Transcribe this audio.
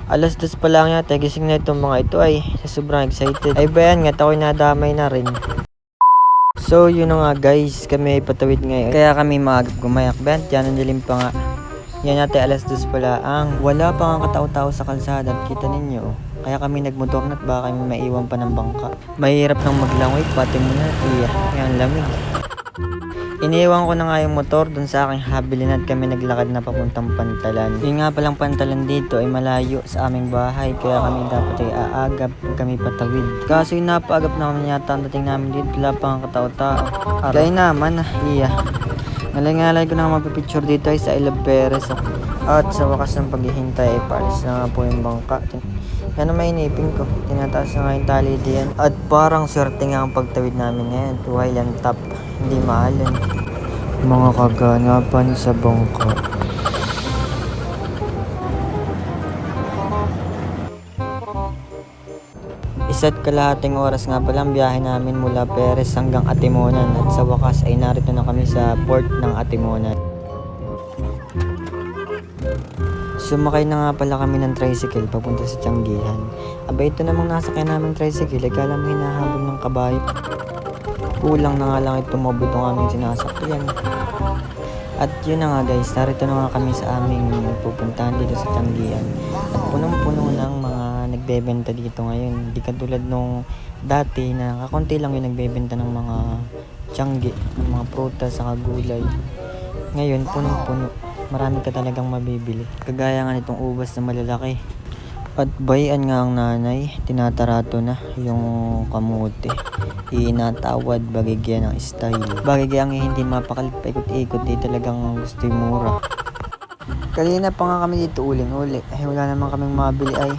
Alas 2 pa lang yata, gising na itong mga ito ay sobrang excited. Ay bayan nga, ako'y nadamay na rin. So yun na nga guys, kami ay patawid ngayon. Kaya kami maagap gumayak. Bayan, dyan ang dilim pa nga. Yan natin alas 2 pala ang wala pa nga katao-tao sa kalsada at kita ninyo. Kaya kami nagmotor na at baka kami maiwan pa ng bangka. Mahirap nang maglangoy, pati mo na. Iya, yan lamig. Iniwan ko na nga yung motor dun sa aking habilin at kami naglakad na papuntang Pantalan. Yung nga palang Pantalan dito ay malayo sa aming bahay kaya kami dapat ay aagap kami patawid. Kaso yung napaagap naman yata ang dating namin dito, wala pa ang katao-tao. Kaya naman, iya. Ngalay-ngalay ko na magpipicture dito ay sa Ilab Perez. At sa wakas ng paghihintay ay paalis na nga po yung bangka. Yan ang mainipin ko. Tinataas na nga yung tali diyan. At parang swerte nga ang pagtawid namin ngayon. Tuway lang top. Hindi mahalan. Mga kaganapan sa bangka. Isa't kalahating oras nga pala ang biyahe namin mula Perez hanggang Atimonan. At sa wakas ay narito na kami sa port ng Atimonan. Sumakay na nga pala kami ng tricycle papunta sa Tianggihan. Aba ito namang nasakyan namin tricycle, kala mo hinahabol ng kabayo. Kulang na nga lang ito mabot ang aming sinasakyan. At yun na nga guys, narito na nga kami sa aming pupuntahan dito sa Tianggihan. At punong-puno ng mga nagbebenta dito ngayon. Di katulad nung dati na kakunti lang yung nagbebenta ng mga tianggi, ng mga prutas sa gulay. Ngayon punong-puno. Marami ka talagang mabibili. Kagaya nga nitong ubas na malalaki. At bayan nga ang nanay, tinatarato na yung kamote. Inatawad, bagigyan ng style. Bagigyan ang hindi mapakalit paikot-ikot, di talagang gusto yung mura. Kanina pa nga kami dito uling-uli. Ay wala naman kaming mabili ay.